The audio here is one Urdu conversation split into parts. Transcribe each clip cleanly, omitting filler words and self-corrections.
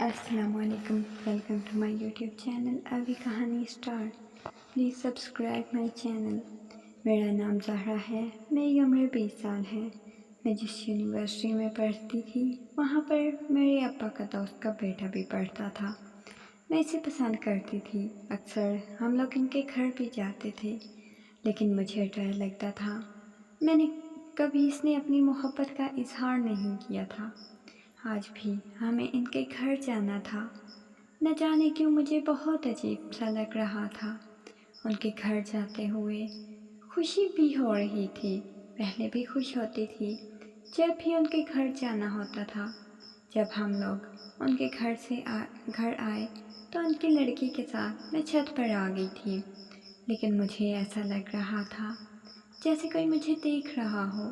السلام علیکم، welcome to my YouTube channel ابھی کہانی star. Please subscribe my channel. میرا نام زہرا ہے، میری عمر 20 سال ہے. میں جس یونیورسٹی میں پڑھتی تھی وہاں پر میرے ابا کا دوست کا بیٹا بھی پڑھتا تھا. میں اسے پسند کرتی تھی، اکثر ہم لوگ ان کے گھر بھی جاتے تھے، لیکن مجھے ڈر لگتا تھا. میں نے کبھی اس نے اپنی محبت کا اظہار نہیں کیا تھا. آج بھی ہمیں ان کے گھر جانا تھا. نہ جانے کیوں مجھے بہت عجیب سا لگ رہا تھا. ان کے گھر جاتے ہوئے خوشی بھی ہو رہی تھی. پہلے بھی خوش ہوتی تھی جب بھی ان کے گھر جانا ہوتا تھا. جب ہم لوگ ان کے گھر آئے تو ان کی لڑکی کے ساتھ میں چھت پر آ گئی تھی، لیکن مجھے ایسا لگ رہا تھا جیسے کوئی مجھے دیکھ رہا ہو.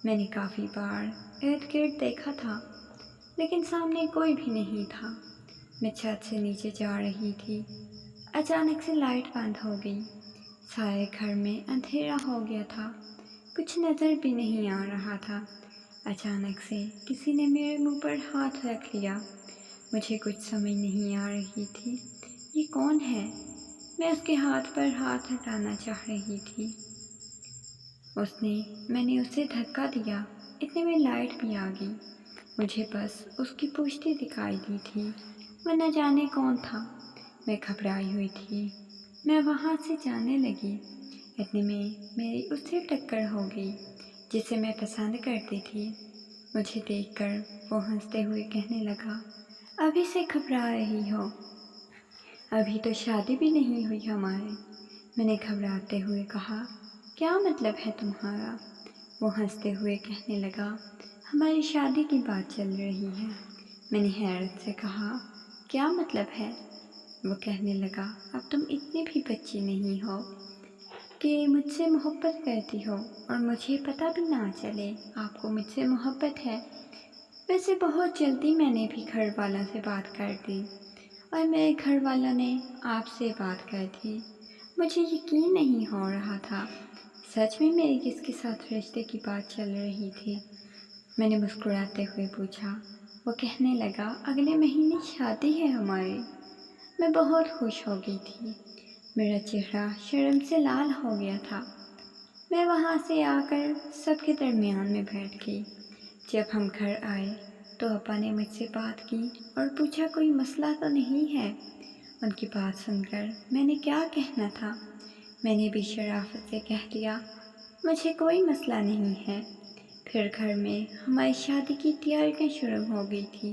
میں نے کافی بار ارد گرد دیکھا تھا، لیکن سامنے کوئی بھی نہیں تھا. میں چھت سے نیچے جا رہی تھی، اچانک سے لائٹ بند ہو گئی. سارے گھر میں اندھیرا ہو گیا تھا، کچھ نظر بھی نہیں آ رہا تھا. اچانک سے کسی نے میرے منہ پر ہاتھ رکھ لیا. مجھے کچھ سمجھ نہیں آ رہی تھی یہ کون ہے. میں اس کے ہاتھ پر ہاتھ ہٹانا چاہ رہی تھی. میں نے اسے دھکا دیا، اتنے میں لائٹ بھی آ گئی. مجھے بس اس کی پشتی دکھائی دی تھی، وہ نہ جانے کون تھا. میں گھبرائی ہوئی تھی. میں وہاں سے جانے لگی، اتنے میں میری اس سے ٹکر ہو گئی جسے میں پسند کرتی تھی. مجھے دیکھ کر وہ ہنستے ہوئے کہنے لگا، ابھی سے گھبرا رہی ہو، ابھی تو شادی بھی نہیں ہوئی ہماری. میں نے گھبراتے ہوئے کہا، کیا مطلب ہے تمہارا؟ وہ ہنستے ہوئے کہنے لگا، ہماری شادی کی بات چل رہی ہے. میں نے حیرت سے کہا، کیا مطلب ہے؟ وہ کہنے لگا، اب تم اتنی بھی بچی نہیں ہو کہ مجھ سے محبت کرتی ہو اور مجھے پتہ بھی نہ چلے آپ کو مجھ سے محبت ہے. ویسے بہت جلدی میں نے بھی گھر والوں سے بات کر دی اور میرے گھر والوں نے آپ سے بات کر دی. مجھے یقین نہیں ہو رہا تھا سچ میں میری کس کے ساتھ رشتے کی بات چل رہی تھی. میں نے مسکراتے ہوئے پوچھا. وہ کہنے لگا، اگلے مہینے شادی ہے ہماری. میں بہت خوش ہو گئی تھی، میرا چہرہ شرم سے لال ہو گیا تھا. میں وہاں سے آ کر سب کے درمیان میں بیٹھ گئی. جب ہم گھر آئے تو ابا نے مجھ سے بات کی اور پوچھا، کوئی مسئلہ تو نہیں ہے؟ ان کی بات سن کر میں نے کیا کہنا تھا. میں نے بھی شرافت سے کہہ دیا، مجھے کوئی مسئلہ نہیں ہے. پھر گھر میں ہماری شادی کی تیاریاں شروع ہو گئی تھی.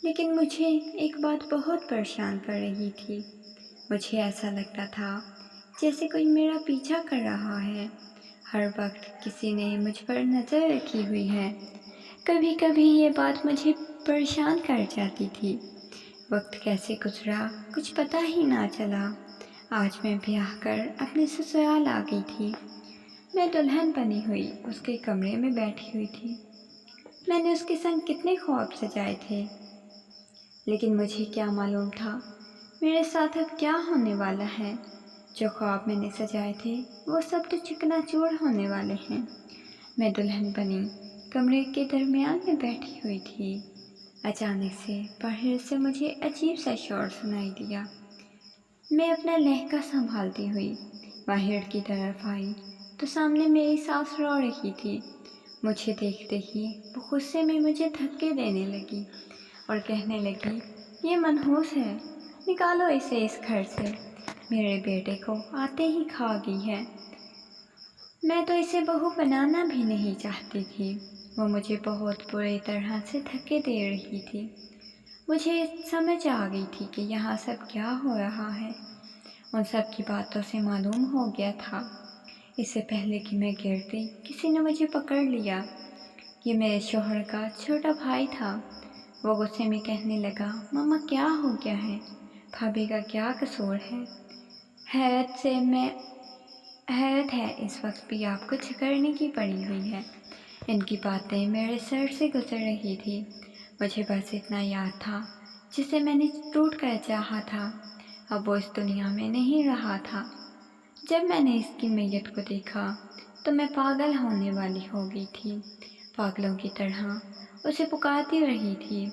لیکن مجھے ایک بات بہت پریشان کر رہی تھی. مجھے ایسا لگتا تھا جیسے کوئی میرا پیچھا کر رہا ہے. ہر وقت کسی نے مجھ پر نظر رکھی ہوئی ہے. کبھی کبھی یہ بات مجھے پریشان کر جاتی تھی. وقت کیسے گزرا کچھ پتہ ہی نہ چلا. آج میں بیاہ کر اپنے سسرال آ گئی تھی. میں دلہن بنی ہوئی اس کے کمرے میں بیٹھی ہوئی تھی. میں نے اس کے سنگ کتنے خواب سجائے تھے، لیکن مجھے کیا معلوم تھا میرے ساتھ اب کیا ہونے والا ہے. جو خواب میں نے سجائے تھے وہ سب تو چکنا چور ہونے والے ہیں. میں دلہن بنی کمرے کے درمیان میں بیٹھی ہوئی تھی. اچانک سے باہر سے مجھے عجیب سا شور سنائی دیا. میں اپنا لہجہ سنبھالتی ہوئی باہر کی طرف آئی تو سامنے میری ساس رو رہی تھی. مجھے دیکھتے ہی وہ غصے میں مجھے دھکے دینے لگی اور کہنے لگی، یہ منحوس ہے، نکالو اسے اس گھر سے، میرے بیٹے کو آتے ہی کھا گئی ہے. میں تو اسے بہو بنانا بھی نہیں چاہتی تھی. وہ مجھے بہت بری طرح سے دھکے دے رہی تھی. مجھے سمجھ آ گئی تھی کہ یہاں سب کیا ہو رہا ہے. ان سب کی باتوں سے معلوم ہو گیا تھا. اس سے پہلے کہ میں گرتی کسی نے مجھے پکڑ لیا. یہ میرے شوہر کا چھوٹا بھائی تھا. وہ غصے میں کہنے لگا، ماما کیا ہو گیا ہے، بھابھی کا کیا قصور ہے؟ حیرت ہے اس وقت بھی آپ کو جھگڑنے کی پڑی ہوئی ہے. ان کی باتیں میرے سر سے گزر رہی تھی. مجھے بس اتنا یاد تھا جسے میں نے ٹوٹ کر چاہا تھا، اب وہ اس دنیا میں نہیں رہا تھا. جب میں نے اس کی میت کو دیکھا تو میں پاگل ہونے والی ہو گئی تھی. پاگلوں کی طرح اسے پکارتی رہی تھی،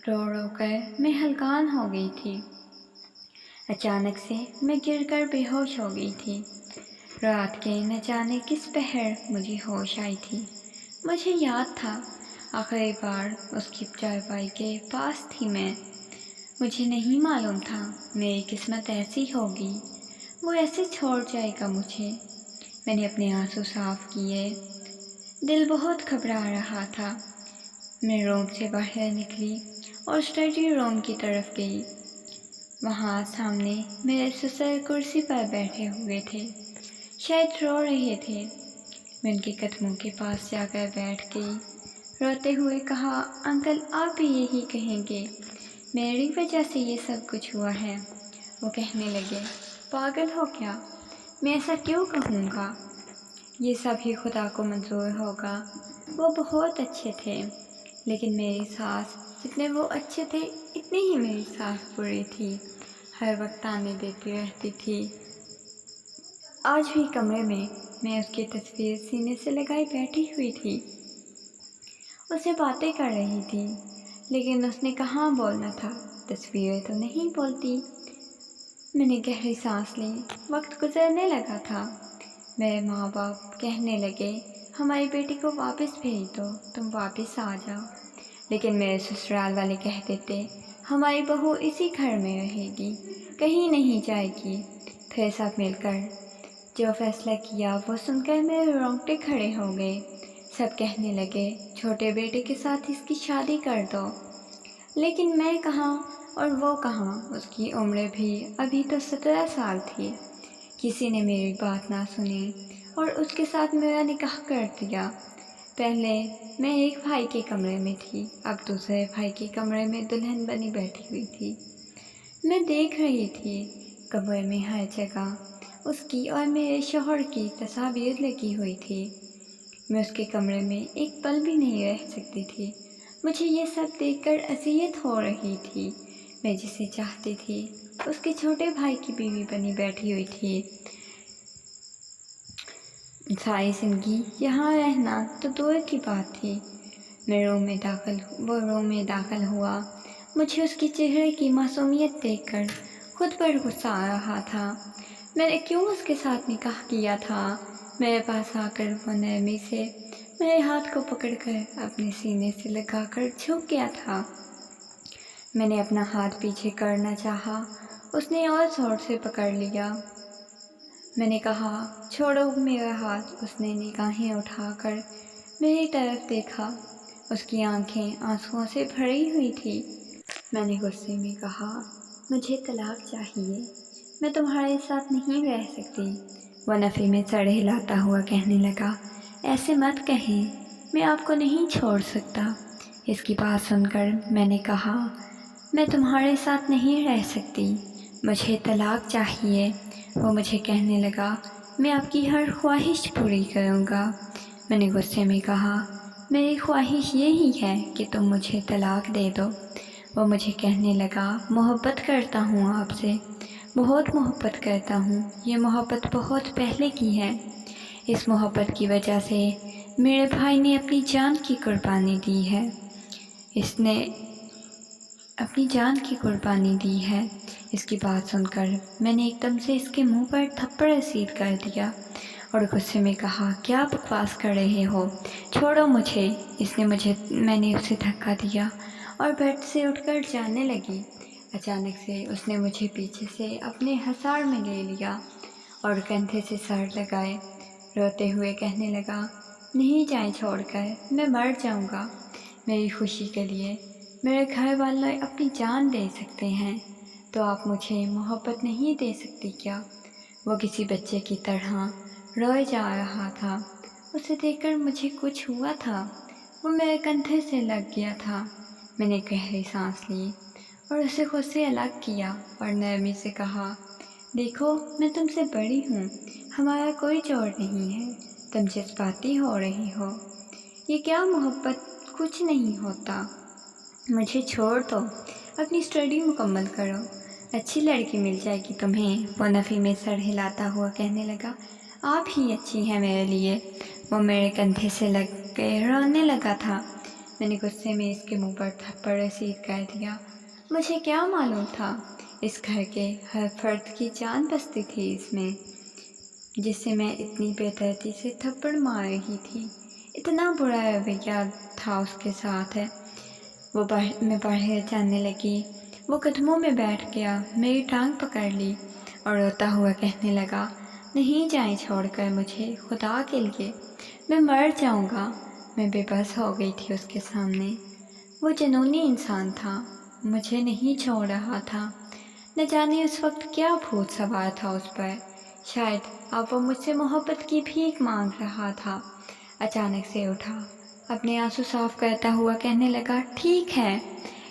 رو رو کر میں ہلکان ہو گئی تھی۔ اچانک سے میں گر کر بے ہوش ہو گئی تھی۔ رات کے نہ جانے کس پہر مجھے ہوش آئی تھی۔ مجھے یاد تھا آخری بار اس کی چارپائی کے پاس تھی میں۔ مجھے نہیں معلوم تھا میری قسمت ایسی ہوگی، وہ ایسے چھوڑ جائے گا مجھے۔ میں نے اپنے آنسو صاف کیے، دل بہت گھبرا رہا تھا۔ میں روم سے باہر نکلی اور اسٹڈی روم کی طرف گئی۔ وہاں سامنے میرے سسر کرسی پر بیٹھے ہوئے تھے، شاید رو رہے تھے۔ میں ان کے قدموں کے پاس جا کر بیٹھ گئی، روتے ہوئے کہا، انکل آپ بھی یہی کہیں گے، میری وجہ سے یہ سب کچھ ہوا ہے۔ وہ کہنے لگے، پاگل ہو کیا؟ میں ایسا کیوں کہوں گا؟ یہ سب ہی خدا کو منظور ہوگا۔ وہ بہت اچھے تھے، لیکن میری ساس جتنے وہ اچھے تھے اتنی ہی میری ساس بری تھی، ہر وقت تانے دیتی رہتی تھی۔ آج بھی کمرے میں اس کی تصویر سینے سے لگائی بیٹھی ہوئی تھی، اس سے باتیں کر رہی تھی، لیکن اس نے کہاں بولنا تھا، تصویریں تو نہیں بولتی۔ میں نے گہری سانس لی، وقت گزرنے لگا تھا۔ میرے ماں باپ کہنے لگے، ہماری بیٹی کو واپس بھیج دو، تم واپس آ جاؤ۔ لیکن میرے سسرال والے کہہ دیتے، ہماری بہو اسی گھر میں رہے گی، کہیں نہیں جائے گی۔ پھر سب مل کر جو فیصلہ کیا وہ سن کر میرے رونگٹے کھڑے ہو گئے۔ سب کہنے لگے، چھوٹے بیٹے کے ساتھ اس کی شادی کر دو۔ لیکن میں کہاں اور وہ کہاں، اس کی عمر بھی ابھی تو 17 سال تھی۔ کسی نے میری بات نہ سنی اور اس کے ساتھ میرا نکاح کر دیا۔ پہلے میں ایک بھائی کے کمرے میں تھی، اب دوسرے بھائی کے کمرے میں دلہن بنی بیٹھی ہوئی تھی۔ میں دیکھ رہی تھی کمرے میں ہر جگہ اس کی اور میرے شوہر کی تصاویر لگی ہوئی تھی۔ میں اس کے کمرے میں ایک پل بھی نہیں رہ سکتی تھی۔ مجھے یہ سب دیکھ کر اذیت ہو رہی تھی۔ میں جسے چاہتی تھی اس کے چھوٹے بھائی کی بیوی بنی بیٹھی ہوئی تھی۔ ساری زندگی یہاں رہنا تو دور کی بات تھی۔ وہ روم میں داخل ہوا۔ مجھے اس کے چہرے کی معصومیت دیکھ کر خود پر غصہ آ رہا تھا۔ میں نے کیوں اس کے ساتھ نکاح کیا تھا؟ میرے پاس آ کر وہ نرمی سے میرے ہاتھ کو پکڑ کر اپنے سینے سے لگا کر جھک گیا تھا۔ میں نے اپنا ہاتھ پیچھے کرنا چاہا، اس نے اور زور سے پکڑ لیا۔ میں نے کہا، چھوڑو میرا ہاتھ۔ اس نے نگاہیں اٹھا کر میری طرف دیکھا، اس کی آنکھیں آنسوؤں سے بھری ہوئی تھی۔ میں نے غصے میں کہا، مجھے طلاق چاہیے، میں تمہارے ساتھ نہیں رہ سکتی۔ وہ نفی میں سر ہلاتا ہوا کہنے لگا، ایسے مت کہیں، میں آپ کو نہیں چھوڑ سکتا۔ اس کی بات سن کر میں نے کہا، میں تمہارے ساتھ نہیں رہ سکتی، مجھے طلاق چاہیے۔ وہ مجھے کہنے لگا، میں آپ کی ہر خواہش پوری کروں گا۔ میں نے غصے میں کہا، میری خواہش یہی ہے کہ تم مجھے طلاق دے دو۔ وہ مجھے کہنے لگا، محبت کرتا ہوں آپ سے، بہت محبت کرتا ہوں، یہ محبت بہت پہلے کی ہے۔ اس محبت کی وجہ سے میرے بھائی نے اپنی جان کی قربانی دی ہے، اس نے اپنی جان کی قربانی دی ہے۔ اس کی بات سن کر میں نے ایک دم سے اس کے منہ پر تھپڑ رسید کر دیا اور غصے میں کہا، کیا بکواس کر رہے ہو، چھوڑو مجھے۔ میں نے اسے دھکا دیا اور بیڈ سے اٹھ کر جانے لگی۔ اچانک سے اس نے مجھے پیچھے سے اپنے حصار میں لے لیا اور کندھے سے سر لگائے، روتے ہوئے کہنے لگا، نہیں جائیں چھوڑ کر، میں مر جاؤں گا۔ میری خوشی کے لیے میرے گھر والے اپنی جان دے سکتے ہیں، تو آپ مجھے محبت نہیں دے سکتی کیا؟ وہ کسی بچے کی طرح روئے جا رہا تھا۔ اسے دیکھ کر مجھے کچھ ہوا تھا، وہ میرے کندھے سے لگ گیا تھا۔ میں نے گہری سانس لی اور اسے خود سے الگ کیا اور نرمی سے کہا، دیکھو میں تم سے بڑی ہوں، ہمارا کوئی جوڑ نہیں ہے، تم جذباتی ہو رہی ہو، یہ کیا محبت، کچھ نہیں ہوتا، مجھے چھوڑ دو، اپنی اسٹڈی مکمل کرو، اچھی لڑکی مل جائے گی تمہیں۔ وہ نفی میں سر ہلاتا ہوا کہنے لگا، آپ ہی اچھی ہیں میرے لیے۔ وہ میرے کندھے سے لگ کے رونے لگا تھا۔ میں نے غصے میں اس کے منہ پر تھپڑ رسید کر دیا۔ مجھے کیا معلوم تھا اس گھر کے ہر فرد کی جان بستی تھی اس میں، جس سے میں اتنی بے دردی سے تھپڑ مار رہی تھی۔ اتنا برا رویہ تھا اس کے ساتھ ہے۔ میں باہر جانے لگی، وہ قدموں میں بیٹھ گیا، میری ٹانگ پکڑ لی اور روتا ہوا کہنے لگا، نہیں جائیں چھوڑ کر مجھے، خدا کے لیے، میں مر جاؤں گا۔ میں بے بس ہو گئی تھی اس کے سامنے۔ وہ جنونی انسان تھا، مجھے نہیں چھوڑ رہا تھا۔ نہ جانے اس وقت کیا بھوت سوار تھا اس پر، شاید اب وہ مجھ سے محبت کی بھیک مانگ رہا تھا۔ اچانک سے اٹھا، اپنے آنسو صاف کرتا ہوا کہنے لگا، ٹھیک ہے،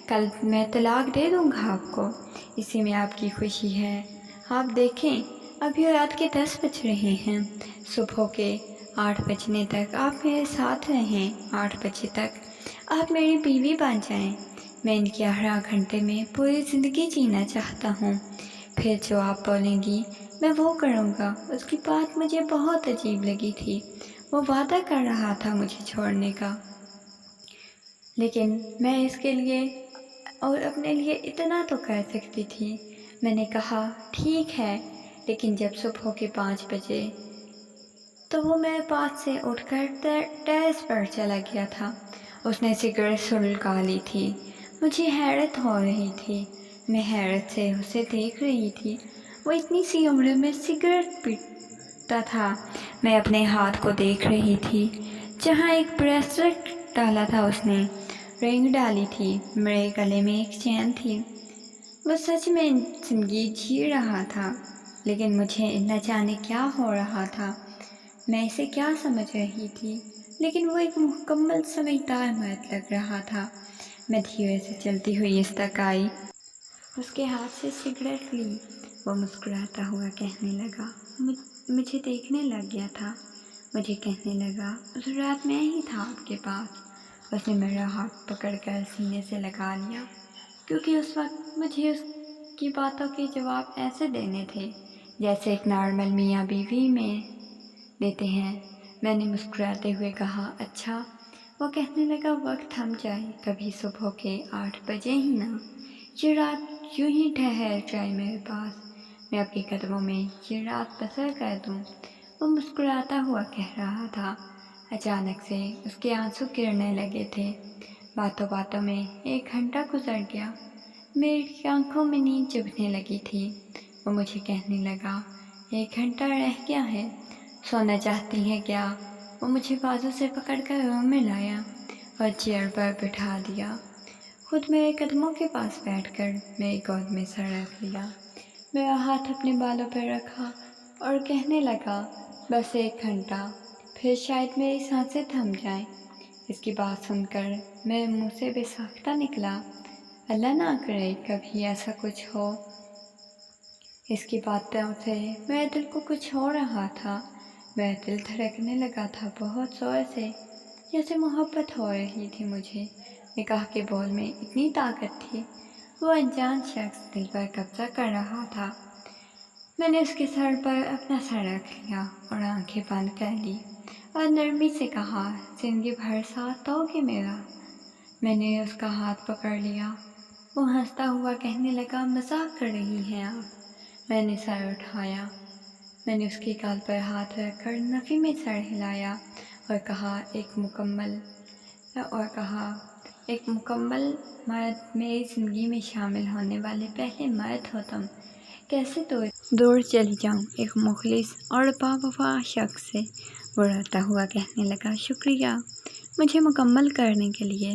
کل میں طلاق دے دوں گا آپ کو، اسی میں آپ کی خوشی ہے۔ آپ دیکھیں، ابھی رات کے 10 بج رہے ہیں، صبح کے 8 بجنے تک آپ میرے ساتھ رہیں، 8 بجے تک آپ میری بیوی بن جائیں۔ میں ان کے 18 گھنٹے میں پوری زندگی جینا چاہتا ہوں، پھر جو آپ بولیں گی میں وہ کروں گا۔ اس کی بات مجھے بہت عجیب لگی تھی، وہ وعدہ کر رہا تھا مجھے چھوڑنے کا، لیکن میں اس کے لیے اور اپنے لیے اتنا تو کر سکتی تھی۔ میں نے کہا، ٹھیک ہے، لیکن جب صبح کے 5 بجے تو وہ میرے پاس سے اٹھ کر ٹیرس پر چلا گیا تھا۔ اس نے سگریٹ سلگا لی تھی۔ مجھے حیرت ہو رہی تھی، میں حیرت سے اسے دیکھ رہی تھی۔ وہ اتنی سی عمر میں سگریٹ پیتا تھا۔ میں اپنے ہاتھ کو دیکھ رہی تھی، جہاں ایک بریسلٹ ڈالا تھا اس نے، رنگ ڈالی تھی، میرے گلے میں ایک چین تھی۔ وہ سچ میں زندگی جی رہا تھا، لیکن مجھے نہ جانے کیا ہو رہا تھا، میں اسے کیا سمجھ رہی تھی، لیکن وہ ایک مکمل سمجھدار مرد لگ رہا تھا۔ میں دھیرے سے چلتی ہوئی اس تک آئی، اس کے ہاتھ سے سگریٹ لی۔ وہ مسکراتا ہوا کہنے لگا، مجھے دیکھنے لگ گیا تھا، مجھے کہنے لگا، اس رات میں ہی تھا آپ کے پاس۔ اس نے میرا ہاتھ پکڑ کر سینے سے لگا لیا، کیونکہ اس وقت مجھے اس کی باتوں کے جواب ایسے دینے تھے جیسے ایک نارمل میاں بیوی میں دیتے ہیں۔ میں نے مسکراتے ہوئے کہا، اچھا۔ وہ کہنے لگا، وقت تھم جائے، کبھی صبح کے 8 بجے ہی نہ، یہ رات یوں ہی ٹھہر جائے میرے پاس، میں آپ کے قدموں میں یہ رات بسر کر دوں۔ وہ مسکراتا ہوا کہہ رہا تھا۔ اچانک سے اس کے آنسو گرنے لگے تھے۔ باتوں باتوں میں 1 گھنٹہ گزر گیا، میری آنکھوں میں نیند چبھنے لگی تھی۔ وہ مجھے کہنے لگا، 1 گھنٹہ رہ گیا ہے، سونا چاہتی ہے کیا؟ وہ مجھے بازو سے پکڑ کر روم میں لایا اور چیئر پر بٹھا دیا، خود میرے قدموں کے پاس بیٹھ کر میری گود میں سر رکھ لیا، میرا ہاتھ اپنے بالوں پر رکھا اور کہنے لگا، بس 1 گھنٹہ، پھر شاید میری سانسیں تھم جائیں۔ اس کی بات سن کر میرے منہ سے بے ساختہ نکلا، اللہ نہ کرے کبھی ایسا کچھ ہو۔ اس کی باتوں سے میرے دل کو کچھ ہو رہا تھا، میرا دل دھڑکنے لگا تھا بہت زور سے، جیسے محبت ہو رہی تھی مجھے۔ نکاح کے بول میں اتنی طاقت تھی، وہ انجان شخص دل پر قبضہ کر رہا تھا۔ میں نے اس کے سر پر اپنا سر رکھ لیا اور آنکھیں بند کر لی اور نرمی سے کہا، زندگی بھر ساتھ دو گے میرا؟ میں نے اس کا ہاتھ پکڑ لیا۔ وہ ہنستا ہوا کہنے لگا، مذاق کر رہی ہیں آپ؟ میں نے سر اٹھایا، میں نے اس کے گال پر ہاتھ رکھ کر نفی میں سر ہلایا اور کہا، ایک مکمل مرد، میری زندگی میں شامل ہونے والے پہلے مرد ہو تم، کیسے دور چلی جاؤں ایک مخلص اور باوفا شخص سے؟ وہ روتا ہوا کہنے لگا، شکریہ مجھے مکمل کرنے کے لیے۔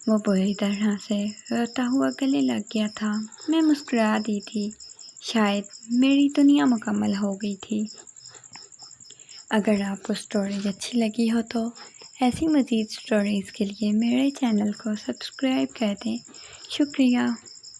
وہ بری طرح سے روتا ہوا گلے لگ گیا تھا۔ میں مسکرا دی تھی، شاید میری دنیا مکمل ہو گئی تھی۔ اگر آپ کو سٹوری اچھی لگی ہو تو ایسی مزید سٹوریز کے لیے میرے چینل کو سبسکرائب کر دیں۔ شکریہ۔